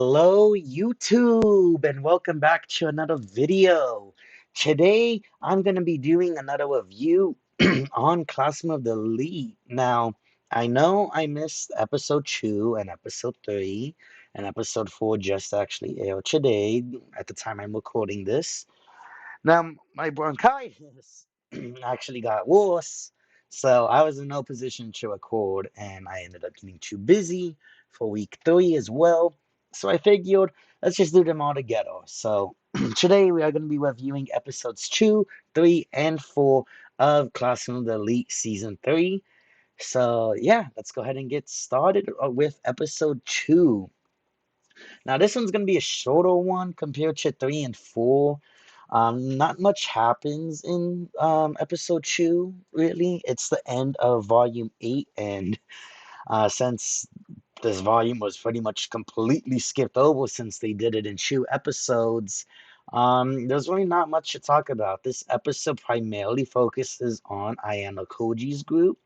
Hello, YouTube, and welcome back to another video. Today, I'm going to be doing another review on Classroom of the Elite. Now, I know I missed episode 2 and episode 3, and episode 4 just actually aired today at the time I'm recording this. Now, my bronchitis actually got worse, so I was in no position to record, and I ended up getting too busy for week 3 as well. So I figured let's just do them all together. So today we are going to be reviewing episodes 2, 3, and 4 of Classroom of the Elite Season 3. So yeah, let's go ahead and get started with episode 2. Now, this one's going to be a shorter one compared to 3 and 4. Not much happens in episode 2, really. It's the end of volume 8, and since this volume was pretty much completely skipped over since they did it in 2 episodes, there's really not much to talk about. This episode primarily focuses on Ayano Koji's group,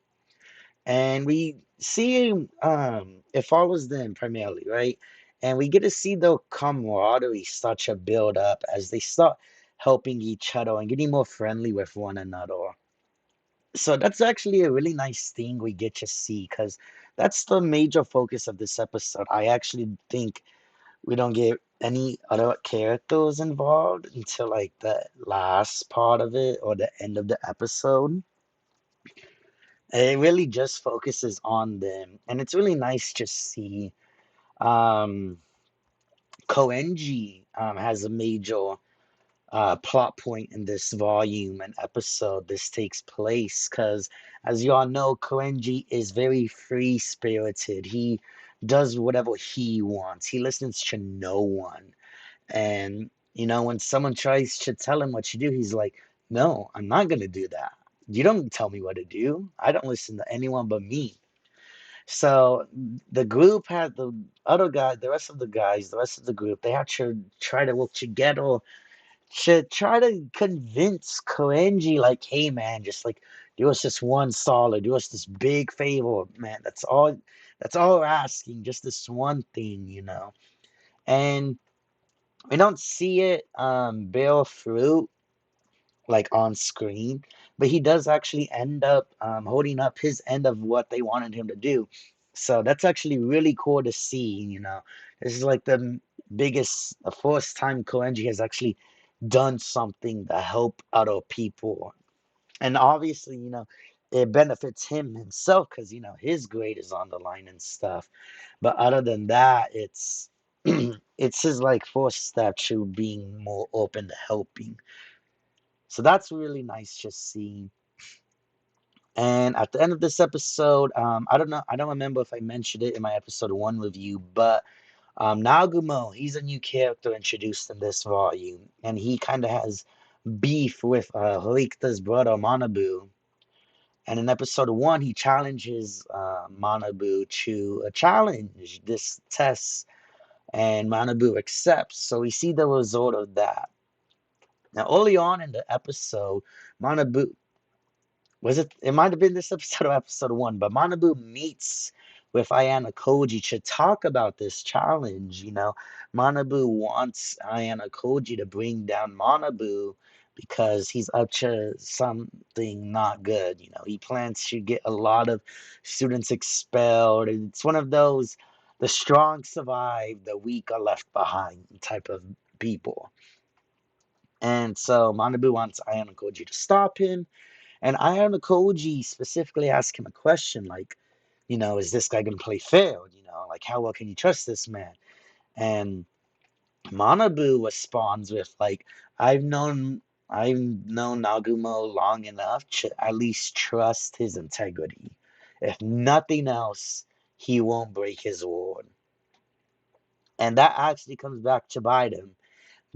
and we see it follows them primarily, right? And we get to see the camaraderie start to build up as they start helping each other and getting more friendly with one another. So that's actually a really nice thing we get to see because that's the major focus of this episode. I actually think we don't get any other characters involved until like the last part of it or the end of the episode. It really just focuses on them, and it's really nice to see. Um, Koenji has a major plot point in this volume and episode. This takes place because, as you all know, Koenji is very free spirited. He does whatever he wants. He listens to no one, and when someone tries to tell him what to do, he's like, "No, I'm not gonna do that. You don't tell me what to do. I don't listen to anyone but me." So the group had the other guy, the rest of the guys, the rest of the group, they had to try to work together to try to convince Koenji, like, hey man, just like do us this one solid, do us this big favor, man. That's all we're asking, just this one thing. And we don't see it bear fruit like on screen, but he does actually end up holding up his end of what they wanted him to do. So that's actually really cool to see. This is like the biggest, the first time Koenji has actually done something to help other people. And obviously, it benefits him himself because, his grade is on the line and stuff. But other than that, it's his like first step to being more open to helping. So that's really nice just seeing. And at the end of this episode, I don't know, I don't remember if I mentioned it in my episode 1 review, but Nagumo, he's a new character introduced in this volume, and he kind of has beef with Horikita's brother Manabu. And in episode 1, he challenges Manabu to a challenge, this test, and Manabu accepts. So we see the result of that. Now, early on in the episode, Manabu was it? It might have been this episode or episode 1, but Manabu meets with Ayana Koji to talk about this challenge. Manabu wants Ayana Koji to bring down Manabu because he's up to something not good. He plans to get a lot of students expelled, and it's one of those the strong survive, the weak are left behind type of people. And so Manabu wants Ayana Koji to stop him. And Ayano Koji specifically asked him a question like, is this guy going to play fair? Like, how well can you trust this man? And Manabu responds with like, I've known Nagumo long enough to at least trust his integrity. If nothing else, he won't break his word. And that actually comes back to bite him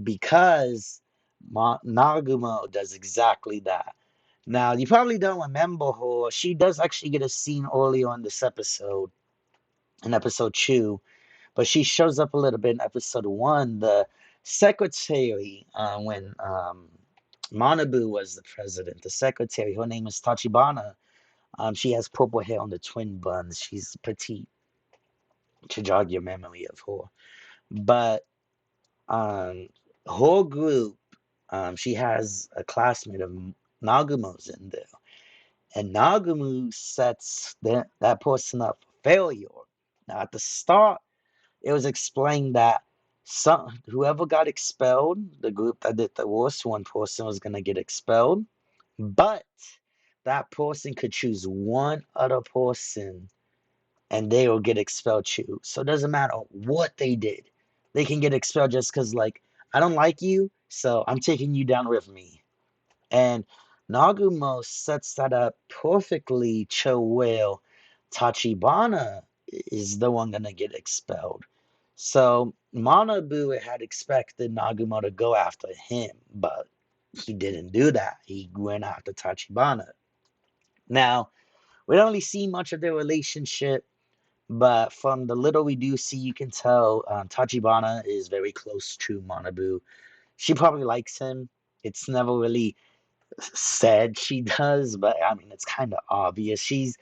because Nagumo does exactly that. Now, you probably don't remember her. She does actually get a scene early on this episode, in episode 2, but she shows up a little bit in episode 1. The secretary, when Manabu was the president, the secretary, her name is Tachibana. She has purple hair on the twin buns. She's petite, to jog your memory of her. But um, whole group, she has a classmate of Nagumo's in there, and Nagumo sets that person up for failure. Now, at the start, it was explained that whoever got expelled, the group that did the worst, one person was gonna get expelled, but that person could choose one other person and they will get expelled too. So it doesn't matter what they did. They can get expelled just because, like, I don't like you, so I'm taking you down with me. And Nagumo sets that up perfectly to where Tachibana is the one gonna get expelled. So Manabu had expected Nagumo to go after him, but he didn't do that. He went after Tachibana. Now, we don't really see much of their relationship, but from the little we do see, you can tell Tachibana is very close to Manabu. She probably likes him. It's never really said she does, but I mean, it's kind of obvious. She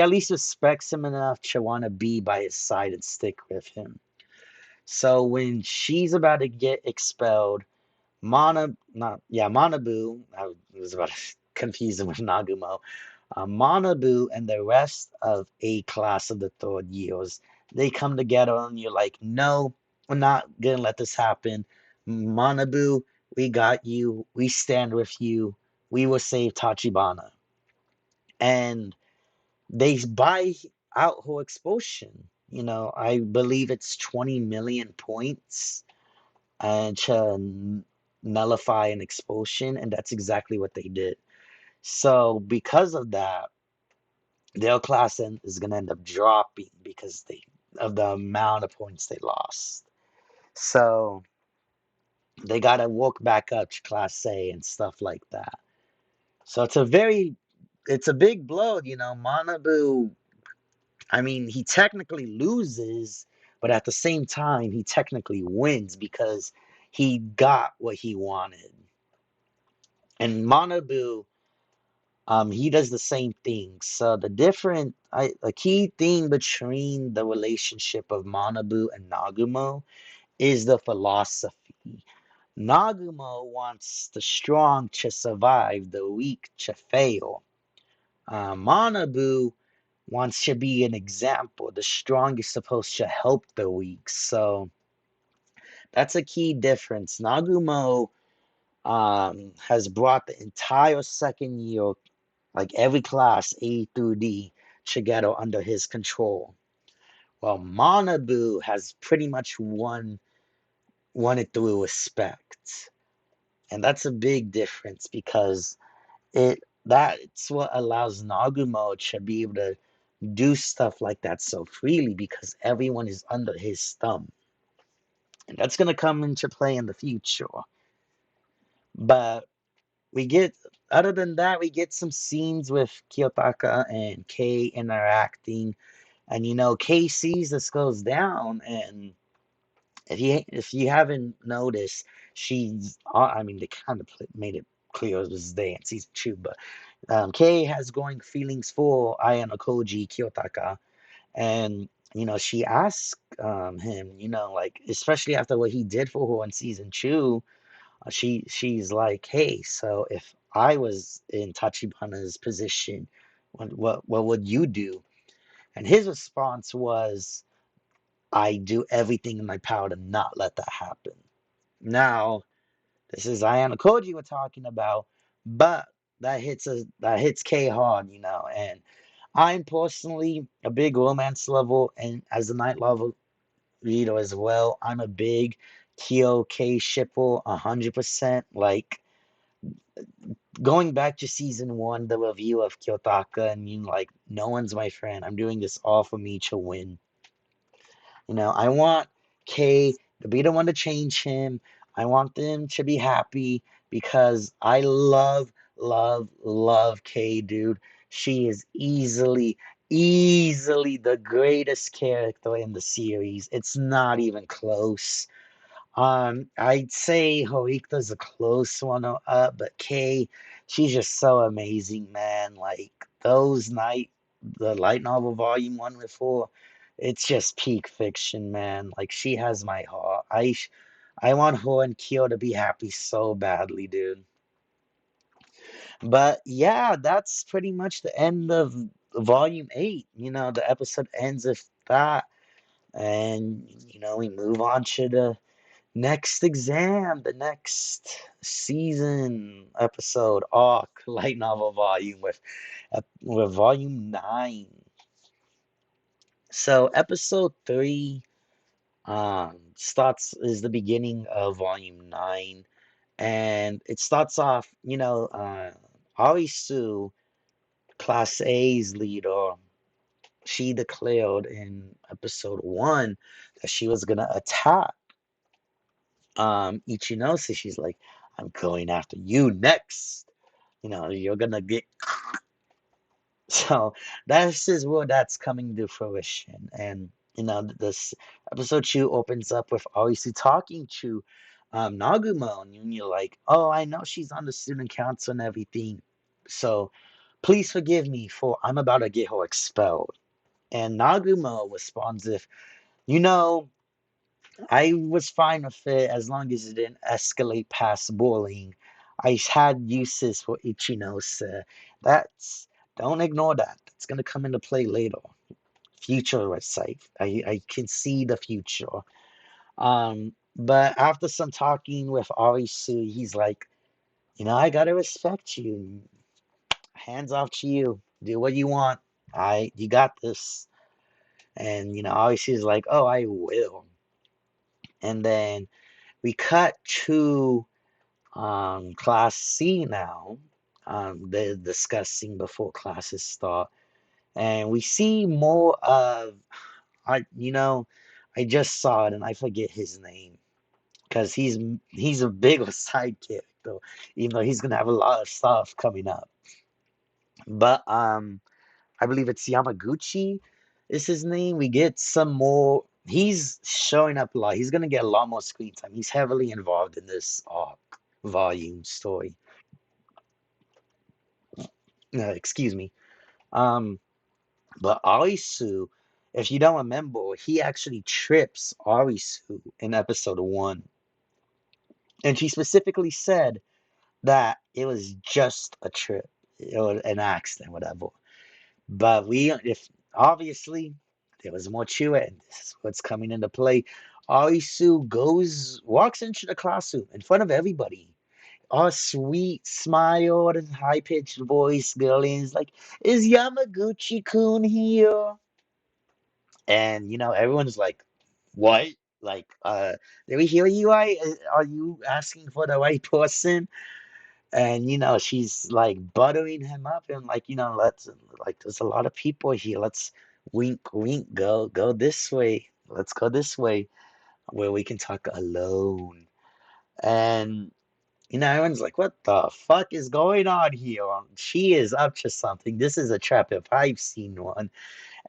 at least respects him enough to want to be by his side and stick with him. So when she's about to get expelled, Manabu, I was about to confuse him with Nagumo. Manabu and the rest of a class of the third years, they come together and you're like, no, we're not gonna let this happen. Manabu, we got you. We stand with you. We will save Tachibana. And they buy out her expulsion. I believe it's 20 million points and to nullify an expulsion, and that's exactly what they did. So because of that, their class is going to end up dropping because of the amount of points they lost. So they got to walk back up to Class A and stuff like that. So it's a big blow. Manabu, I mean, he technically loses, but at the same time, he technically wins because he got what he wanted. And Manabu, he does the same thing. So a key thing between the relationship of Manabu and Nagumo is the philosophy. Nagumo wants the strong to survive, the weak to fail. Manabu wants to be an example. The strong is supposed to help the weak. So that's a key difference. Nagumo has brought the entire second year, like every class A through D, together under his control. Well, Manabu has pretty much won it through respect. And that's a big difference because that's what allows Nagumo to be able to do stuff like that so freely because everyone is under his thumb. And that's going to come into play in the future. But we get, other than that, we get some scenes with Kiyotaka and Kei interacting. And Kei sees this goes down, and if you haven't noticed, I mean, they kind of made it clear it was there in season 2, but Kei has growing feelings for Ayano Koji Kiyotaka, and she asks him, like, especially after what he did for her in season 2, she's like, hey, so if I was in Tachibana's position, what would you do? And his response was, I do everything in my power to not let that happen. Now, this is Ayana Koji we're talking about, but that hits K hard, and I'm personally a big romance level, and as a night level reader as well, I'm a big Kyo K shipper 100%. Like, going back to season 1, the review of Kyotaka, and like, no one's my friend. I'm doing this all for me to win. I want Kay to be the one to change him. I want them to be happy because I love, love, love Kay, dude. She is easily the greatest character in the series. It's not even close. I'd say Horikta's a close one up, but Kay, she's just so amazing, man. Like the light novel volume 1 with 4. it's just peak fiction, man. Like she has my heart. I want her and Kyo to be happy so badly, dude. But yeah, that's pretty much the end of volume 8. The episode ends with that. And we move on to the next exam, the next season episode arc, light novel volume with volume 9. So episode 3 starts is the beginning of volume 9, and it starts off, Arisu, Class A's leader, she declared in episode 1 that she was gonna attack Ichinose. She's like, I'm going after you next. You're gonna get. So this is where that's coming to fruition. And this episode 2 opens up with Arisu talking to Nagumo, and you're like, oh, I know she's on the student council and everything. So please forgive me for I'm about to get her expelled. And Nagumo responds with, you know, I was fine with it as long as it didn't escalate past bullying. I had uses for Ichinose. That's Don't ignore that. It's gonna come into play later. Future sight. I can see the future. But after some talking with Arisu, he's like, I gotta respect you. Hands off to you. Do what you want. You got this. And Arisu's like, oh, I will. And then we cut to class C now. They're discussing before classes start, and we see more of I. I just saw it and I forget his name because he's a bigger side character, even though he's gonna have a lot of stuff coming up. But I believe it's Yamaguchi is his name. We get some more. He's showing up a lot. He's gonna get a lot more screen time. He's heavily involved in this arc volume story. Excuse me. Um, but Arisu, if you don't remember, he actually trips Arisu in episode 1, and she specifically said that it was just a trip, or an accident, whatever. But if obviously there was more to it, and this is what's coming into play. Arisu walks into the classroom in front of everybody. All sweet, smile, and high pitched voice, girlie is like, "Is Yamaguchi-kun here?" And everyone's like, "What? Like, did we hear you right? Are you asking for the right person?" And she's like buttering him up and like, let's like there's a lot of people here. Let's wink wink go this way. Let's go this way where we can talk alone. And everyone's like, what the fuck is going on here? She is up to something. This is a trap if I've seen one.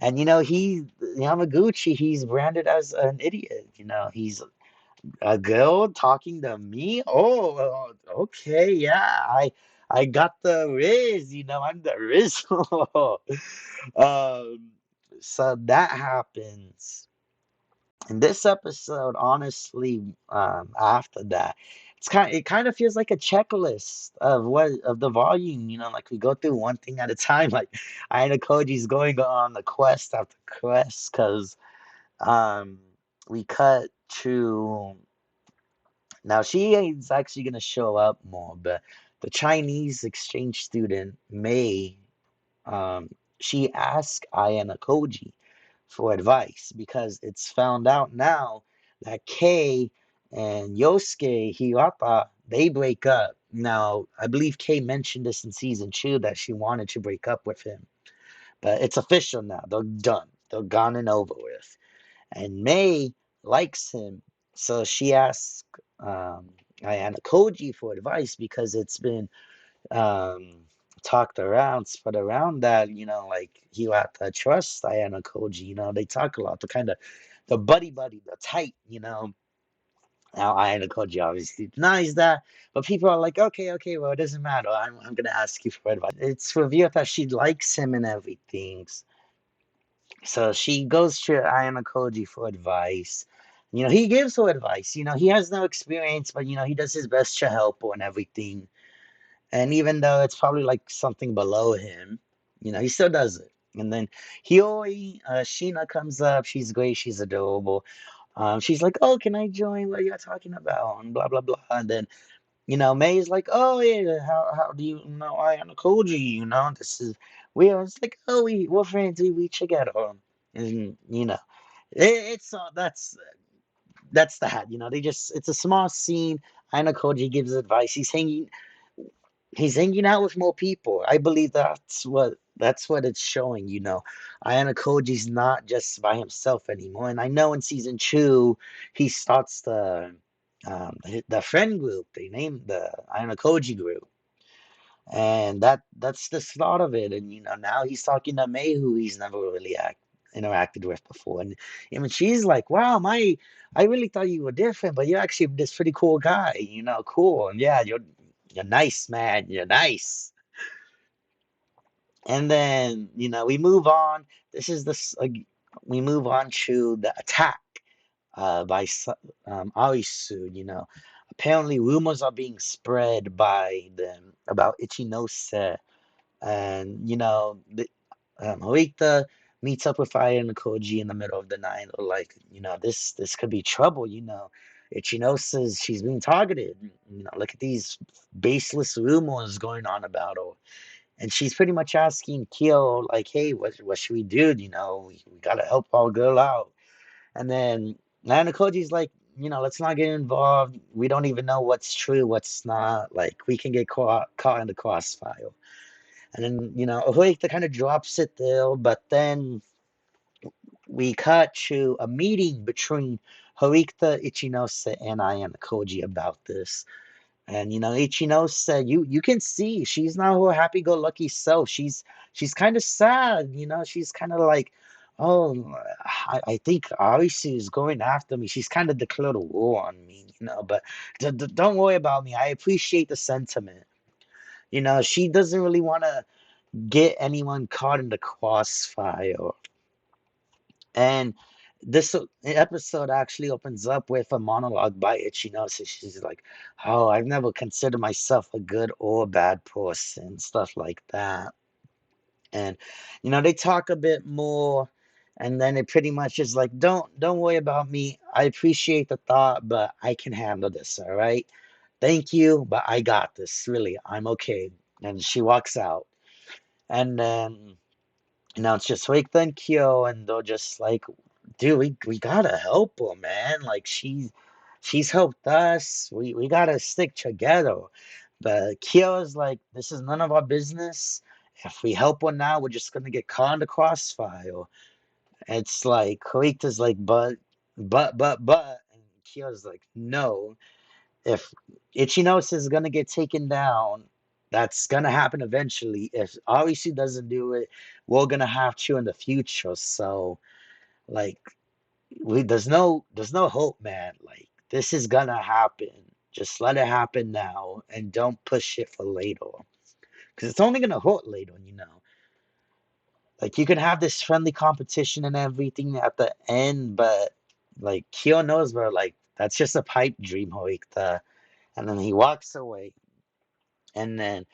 And Yamaguchi, he's branded as an idiot. He's a girl talking to me? Oh, okay, yeah. I got the Riz, I'm the Riz. um, so that happens. In this episode, honestly, after that, it kind of feels like a checklist of the volume, like we go through one thing at a time. Like Aina Koji's going on the quest after quest because um we cut to now she is actually going to show up more, but the Chinese exchange student May, um, she asked Ayana Koji for advice because it's found out now that Kei and Yosuke Hirata they break up. Now, I believe Kei mentioned this in season 2 that she wanted to break up with him, but it's official now. They're done. They're gone and over with. And May likes him, so she asks Ayana Koji for advice because it's been um, talked around, spread around that like he had to trust Ayana Koji. They talk a lot, the buddy buddy, the tight. Now Ayana Koji obviously denies that, but people are like, okay, okay, well it doesn't matter. I'm gonna ask you for advice. It's revealed that she likes him and everything. So she goes to Ayano Koji for advice. He gives her advice. He has no experience, but he does his best to help her and everything. And even though it's probably like something below him, he still does it. And then Hiyori, Sheena comes up. She's great. She's adorable. She's like, "Oh, can I join? What are you talking about?" And blah blah blah. And then May's like, "Oh yeah, how do you know Ayano Koji? This is weird." It's like, "Oh, we're friends. We together." And it's that's that. They just it's a small scene. Ayano Koji gives advice. He's hanging out with more people. I believe that's what it's showing. Ayana Koji's not just by himself anymore. And I know in season two he starts the friend group. They named the Ayana Koji group. And that's the start of it. And now he's talking to May, who he's never really interacted with before. And she's like, "Wow, I really thought you were different, but you're actually this pretty cool guy. Cool. And yeah, you're nice, man. You're nice." And then we move on. This is this. We move on to the attack by Arisu. Apparently rumors are being spread by them about Ichinose, and Horita meets up with Aya and Koji in the middle of the night. Or like, this could be trouble. Ichino says she's being targeted. Look at these baseless rumors going on about her. And she's pretty much asking Kyo, like, "Hey, what should we do? We gotta help our girl out." And then Nanakoji's like, "Let's not get involved. We don't even know what's true, what's not. Like, we can get caught in the crossfire." And then, Ohoika kind of drops it there, but then we cut to a meeting between Horikta, Ichinose, and Ayana Koji about this. And Ichinose said, "You can see she's not her happy-go-lucky self. She's kind of sad. She's kind of like, oh, I think Arisu is going after me. She's kind of declared a war on me. But don't worry about me. I appreciate the sentiment. She doesn't really want to get anyone caught in the crossfire." And this episode actually opens up with a monologue by Ichinose. She's like, "Oh, I've never considered myself a good or bad person," stuff like that. And they talk a bit more, and then it pretty much is like, "Don't worry about me. I appreciate the thought, but I can handle this. All right. Thank you, but I got this. Really, I'm okay." And she walks out, and then it's just Wake and Kyo, and they're just like, "Dude, we gotta help her, man. Like she's helped us. We gotta stick together." But Kyo's like, "This is none of our business. If we help her now, we're just gonna get caught in the crossfire." It's like Koita's like, but," and Kyo's like, "No. If Ichinos is gonna get taken down, that's gonna happen eventually. If Arisu doesn't do it, we're gonna have to in the future. So, like, there's no hope, man. Like, this is gonna happen. Just let it happen now, and don't push it for later, because it's only gonna hurt later. Like, you can have this friendly competition and everything at the end, but like Kyo knows, bro. Like, that's just a pipe dream, Hoikta. And then he walks away. And then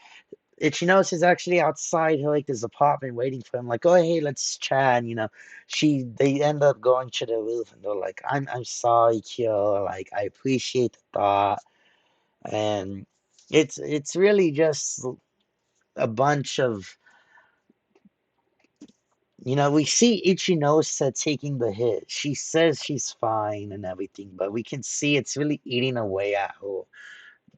Ichinos is actually outside like his apartment waiting for him, like, "Oh hey, let's chat." They end up going to the roof and they're like, I'm sorry, Kyo, like I appreciate the thought. And it's really just a bunch of we see Ichinosa taking the hit. She says she's fine and everything, but we can see it's really eating away at her,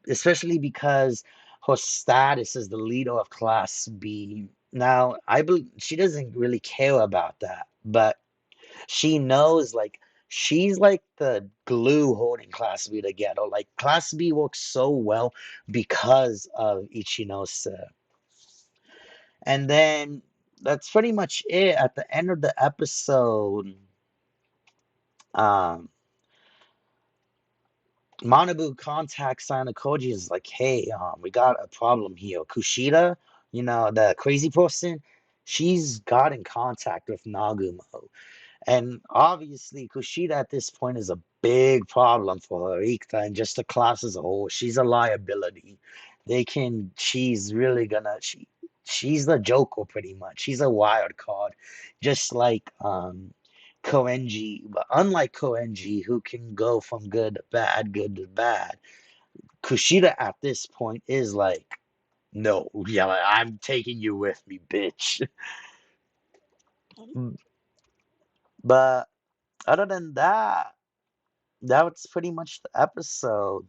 especially because her status as the leader of Class B. Now, I believe she doesn't really care about that, but she knows like she's like the glue holding Class B together. Like Class B works so well because of Ichinose. And then that's pretty much it. At the end of the episode, um, Manabu contacts Sanakoji is like, "Hey, we got a problem here. Kushida, the crazy person, she's got in contact with Nagumo. And obviously, Kushida at this point is a big problem for Harikta and just the class as a whole. She's a liability. She's really she's the Joker pretty much. She's a wild card, just like Koenji. But unlike Koenji, who can go from good to bad, Kushida at this point is like, no, yeah, like, I'm taking you with me, bitch. But other than that, that was pretty much the episode.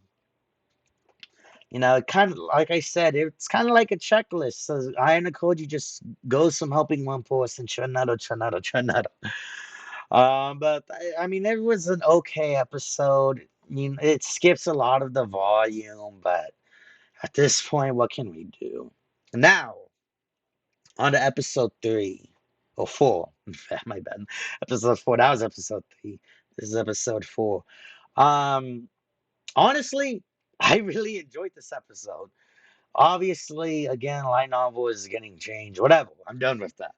It kind of, like I said, it's kind of like a checklist. So Ayana Koji just goes from helping one person to another, to another, to another. But I mean, it was an okay episode. It skips a lot of the volume, but at this point, what can we do? Now, on to episode three or four. My bad. Episode four. That was episode three. This is episode four. Um, Honestly, I really enjoyed this episode. Obviously, again, light novel is getting changed. Whatever. I'm done with that.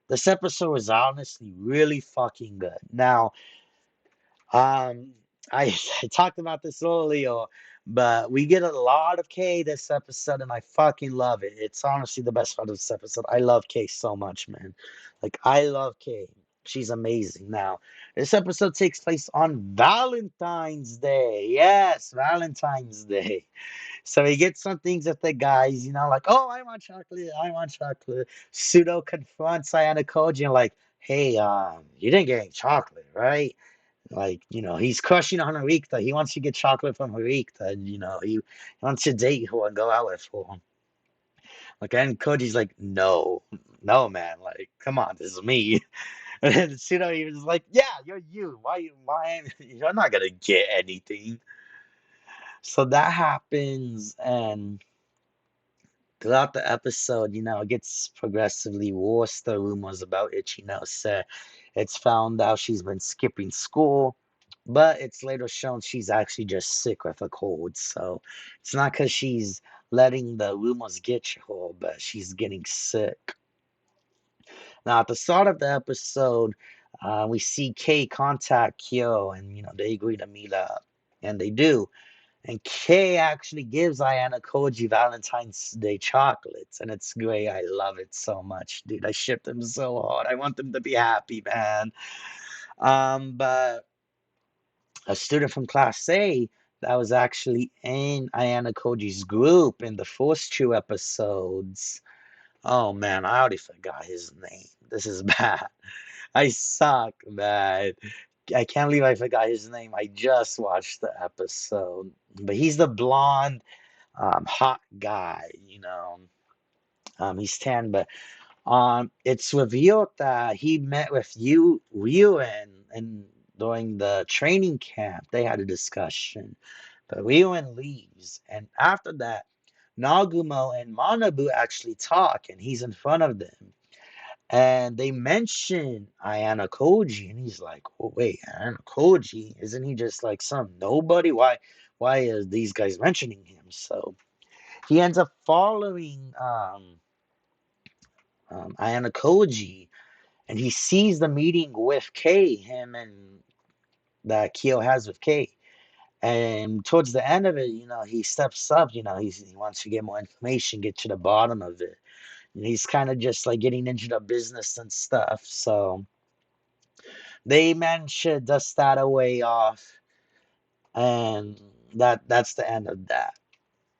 This episode was honestly really fucking good. Now, um, I, I talked about this earlier, but we get a lot of K this episode, and I fucking love it. It's honestly the best part of this episode. I love K so much, man. Like, I love K. She's amazing. Now, this episode takes place on Valentine's Day. Yes, Valentine's Day. So he gets some things at the guys, like, oh, I want chocolate, I want chocolate. Pseudo confronts Ayana Koji and like, hey, you didn't get any chocolate, right? Like, he's crushing on Harikta. He wants to get chocolate from Harikta, and he wants to date her and go out with her. Like, and Koji's like, no, no, man, like, come on, this is me. And then Pseudo he was like, yeah, you're you. Why, you're not gonna get anything. So that happens, and throughout the episode, it gets progressively worse. The rumors about Ichinose. It's found out she's been skipping school, but it's later shown she's actually just sick with a cold. So it's not because she's letting the rumors get to her, but she's getting sick. Now, at the start of the episode, we see Kei contact Kyo, and they agree to meet up, and they do. And Kay actually gives Ayana Koji Valentine's Day chocolates, and it's great. I love it so much, dude. I ship them so hard. I want them to be happy, man. But a student from Class A that was actually in Ayana Koji's group in the first two episodes. Oh man, I already forgot his name. This is bad. I suck, man. I can't believe I forgot his name. I just watched the episode. But he's the blonde hot guy, he's tan, but it's revealed that he met with Ryuen and during the training camp. They had a discussion, but Ryuen leaves, and after that, Nagumo and Manabu actually talk, and he's in front of them. And they mention Ayana Koji, and he's like, "Oh wait, Ayana Koji, isn't he just like some nobody? Why are these guys mentioning him?" So he ends up following Ayana Koji, and he sees the meeting with Kei, him and that Kyo has with Kei. And towards the end of it, he steps up. He wants to get more information, get to the bottom of it. And he's kind of just like getting into the business and stuff. So they managed to dust that away off, and that's the end of that.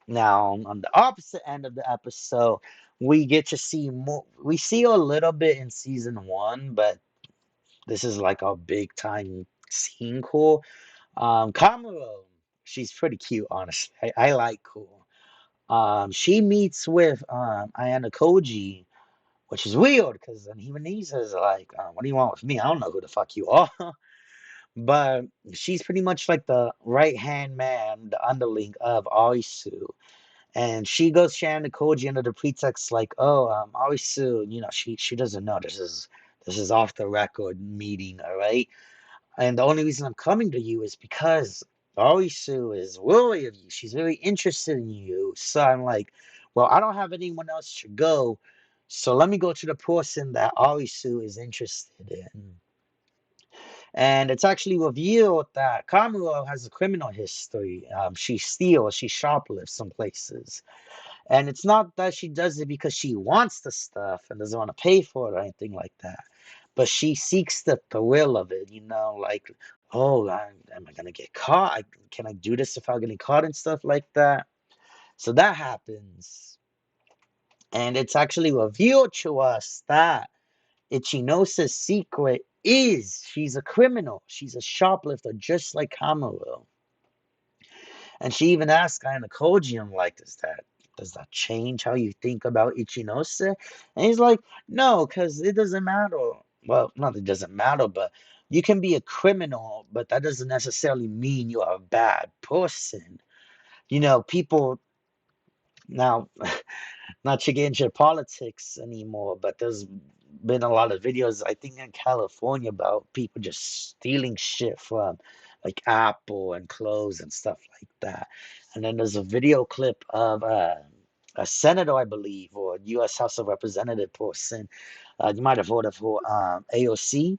Now, on the opposite end of the episode, we get to see more. We see a little bit in season one, but this is like a big time scene. Cool. Kamuro, she's pretty cute, honestly. I like her. She meets with Ayana Koji, which is weird because even he says like, "What do you want with me? I don't know who the fuck you are." But she's pretty much like the right hand man, the underling of Aisu. And she goes Shannon Koji under the pretext like, oh, Arisu, she doesn't know this is off the record meeting, all right? And the only reason I'm coming to you is because Arisu is worthy of you. She's very interested in you. So I'm like, well, I don't have anyone else to go. So let me go to the person that Arisu is interested in. And it's actually revealed that Kamuro has a criminal history. She steals, she shoplifts some places. And it's not that she does it because she wants the stuff and doesn't want to pay for it or anything like that. But she seeks the thrill of it, like, oh, am I gonna get caught? Can I do this without getting caught and stuff like that? So that happens. And it's actually revealed to us that Ichinose's secret is she's a criminal. She's a shoplifter, just like Kamuro. And she even asked Koji, like, does that change how you think about Ichinose? And he's like, no, because it doesn't matter. Well, not that it doesn't matter, but you can be a criminal, but that doesn't necessarily mean you're a bad person. People now, not to get into politics anymore, but there's been a lot of videos, I think, in California about people just stealing shit from like Apple and clothes and stuff like that. And then there's a video clip of a senator, I believe, or U.S. House of Representative person. You might have heard of her, AOC.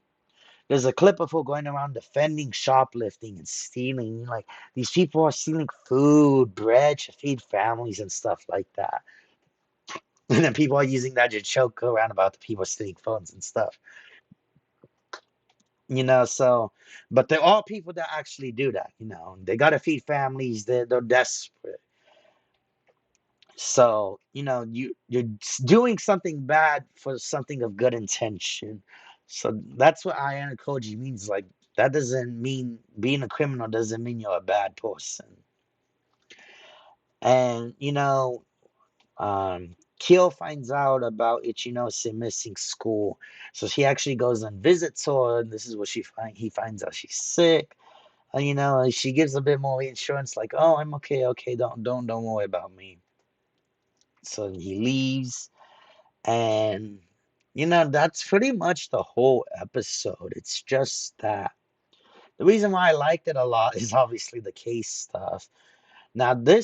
There's a clip of her going around defending shoplifting and stealing. Like, these people are stealing food, bread to feed families and stuff like that. And then people are using that to joke around about the people stealing phones and stuff. So, but there are people that actually do that. They got to feed families, they're desperate. So, you're doing something bad for something of good intention. So that's what Ayana Koji means. Like, that doesn't mean being a criminal doesn't mean you're a bad person. And, Kyo finds out about Ichinose missing school. So she actually goes and visits her, and this is what he finds out she's sick. And she gives a bit more reassurance, like, "Oh, I'm okay, okay, don't worry about me." So he leaves, and that's pretty much the whole episode. It's just that the reason why I liked it a lot is obviously the case stuff. Now, the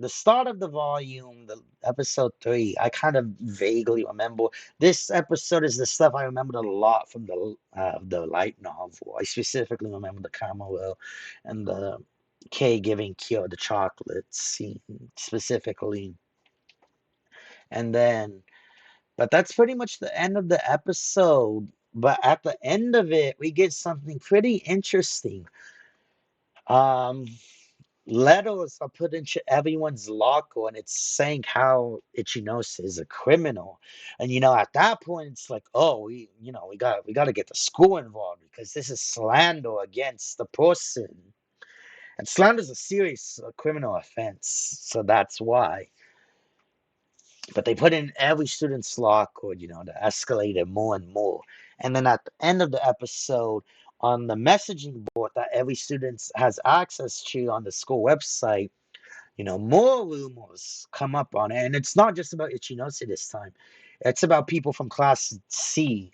start of the volume, the episode 3, I kind of vaguely remember. This episode is the stuff I remembered a lot from the light novel. I specifically remember the Kamalo and the Kay giving Kyo the chocolate scene specifically. And then, but that's pretty much the end of the episode. But at the end of it, we get something pretty interesting. Um, Letters are put into everyone's locker, and it's saying how Ichinose is a criminal. And at that point, it's like, oh, we got to get the school involved because this is slander against the person, and slander is a serious criminal offense. So that's why. But they put in every student's locker, to escalate it more and more. And then at the end of the episode, on the messaging board that every student has access to on the school website, more rumors come up on it. And it's not just about Ichinose this time. It's about people from Class C.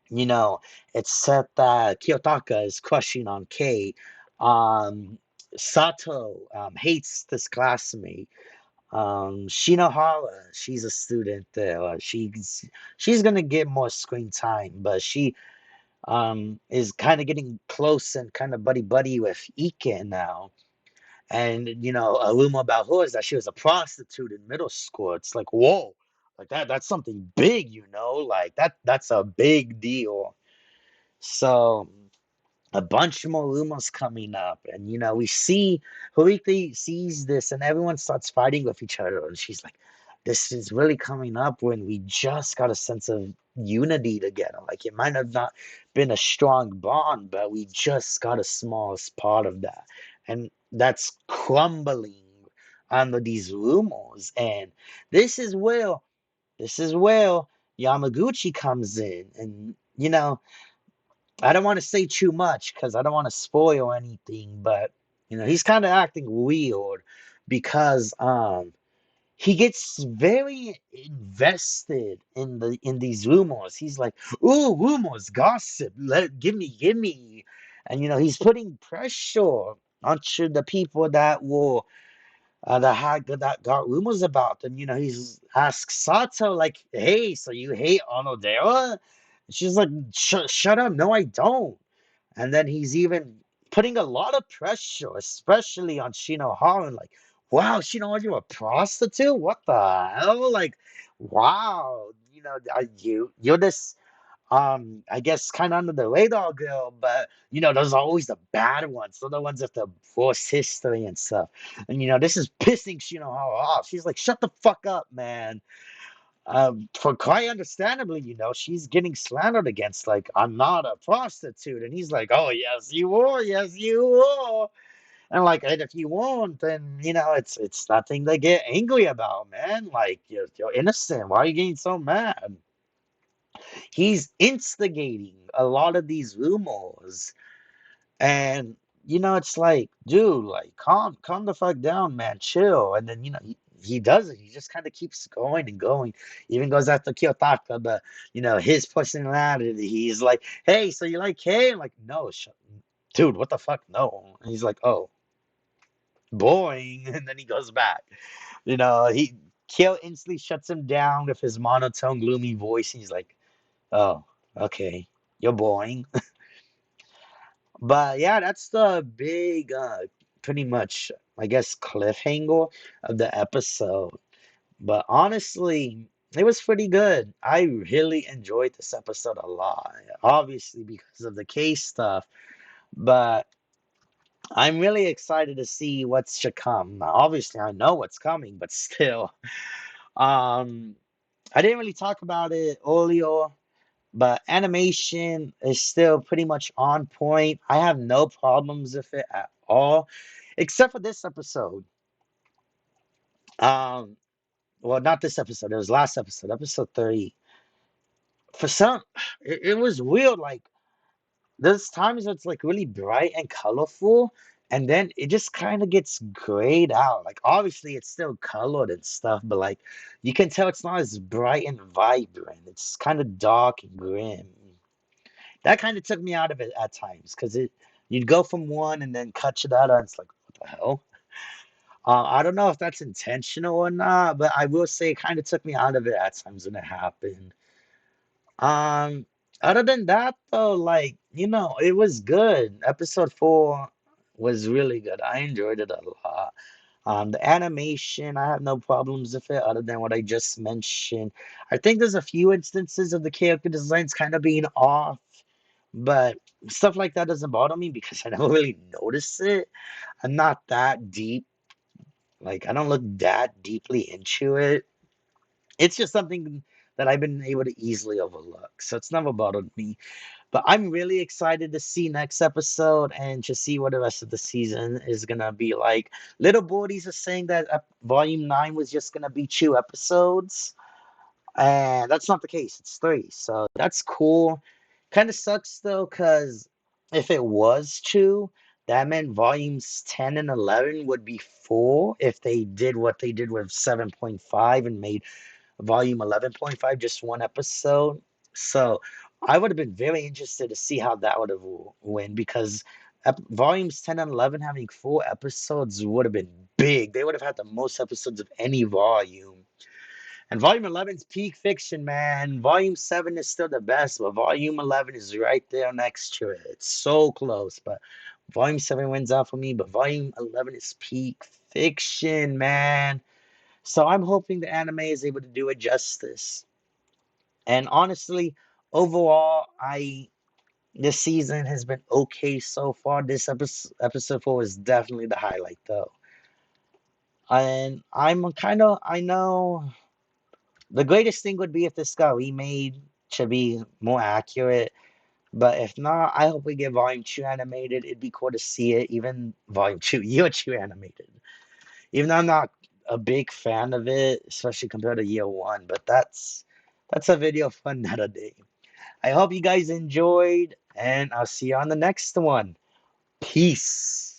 It's said that Kiyotaka is crushing on Kei. Um, Sato hates this classmate. Shinohara, she's a student there. She's gonna get more screen time, but she is kind of getting close and kind of buddy buddy with Ike now. And a rumor about her is that she was a prostitute in middle school. It's like, whoa, like that's something big, like that's a big deal. So a bunch more rumors coming up, and we see Horiki sees this, and everyone starts fighting with each other, and she's like, this is really coming up when we just got a sense of unity together. Like, it might have not been a strong bond, but we just got a small part of that, and that's crumbling under these rumors. And this is where Yamaguchi comes in, and I don't want to say too much because I don't want to spoil anything, but he's kind of acting weird because he gets very invested in these rumors. He's like, "Ooh, rumors, gossip, give me," and he's putting pressure onto the people that were that got rumors about them. He's asks Sato like, "Hey, so you hate Onodera?" She's like, "Shut up, no, I don't." And then he's even putting a lot of pressure, especially on Shinohara, like, "Wow, Shinohara, you're a prostitute? What the hell?" Like, wow, you're this I guess kind of under the radar girl, but those are always the bad ones. They're the ones with the forced history and stuff. And this is pissing Shinohara off. She's like, "Shut the fuck up, man." For quite understandably, she's getting slandered against, like, "I'm not a prostitute." And he's like, "Oh, yes, you are. Yes, you are." And like, and if you won't, then it's nothing to get angry about, man. Like, you're innocent. Why are you getting so mad? He's instigating a lot of these rumors. And it's like, dude, like, calm the fuck down, man, chill. And then he does it. He just kind of keeps going and going. Even goes after Kiyotaka, but his personality, he's like, "Hey, so you like K?" I'm like, "No, dude, what the fuck, no." And he's like, "Oh, boring." And then he goes back. He Kyo instantly shuts him down with his monotone, gloomy voice. And he's like, "Oh, okay, you're boring." But yeah, that's the big, pretty much, I guess, cliffhanger of the episode. But honestly, it was pretty good. I really enjoyed this episode a lot. Obviously, because of the case stuff, but I'm really excited to see what's to come. Now, obviously, I know what's coming, but still, um, I didn't really talk about it earlier. But animation is still pretty much on point. I have no problems with it at all, except for this episode. Um, well, not this episode. It was last episode, episode 30. For some, it was weird. Like, there's times it's like really bright and colorful, and then it just kind of gets grayed out. Like, obviously, it's still colored and stuff, but like, you can tell it's not as bright and vibrant. It's kind of dark and grim. That kind of took me out of it at times because you'd go from one and then cut to the other, and it's like, what the hell? I don't know if that's intentional or not, but I will say it kind of took me out of it at times when it happened. Um, Other than that, though, like, it was good. Episode 4 was really good. I enjoyed it a lot. The animation, I have no problems with it other than what I just mentioned. I think there's a few instances of the character designs kind of being off, but stuff like that doesn't bother me because I don't really notice it. I'm not that deep. Like, I don't look that deeply into it. It's just something that I've been able to easily overlook. So it's never bothered me. But I'm really excited to see next episode and to see what the rest of the season is gonna be like. Little Boardies are saying that volume 9 was just gonna be 2 episodes. And that's not the case. It's 3. So that's cool. Kind of sucks though, because if it was 2, that meant volumes 10 and 11 would be 4 if they did what they did with 7.5 and made volume 11.5 just 1 episode. So I would have been very interested to see how that would have went because volumes 10 and 11 having 4 episodes would have been big. They would have had the most episodes of any volume. And volume 11 is peak fiction, man. Volume 7 is still the best, but volume 11 is right there next to it. It's so close, but volume 7 wins out for me, but volume 11 is peak fiction, man. So I'm hoping the anime is able to do it justice. And honestly, overall, I this season has been okay so far. This episode 4 is definitely the highlight, though. And I know the greatest thing would be if this got remade to be more accurate. But if not, I hope we get Volume 2 animated. It'd be cool to see it, even Volume 2, Year 2 animated. Even though I'm not a big fan of it, especially compared to Year 1. But that's a video for another day. I hope you guys enjoyed, and I'll see you on the next one. Peace.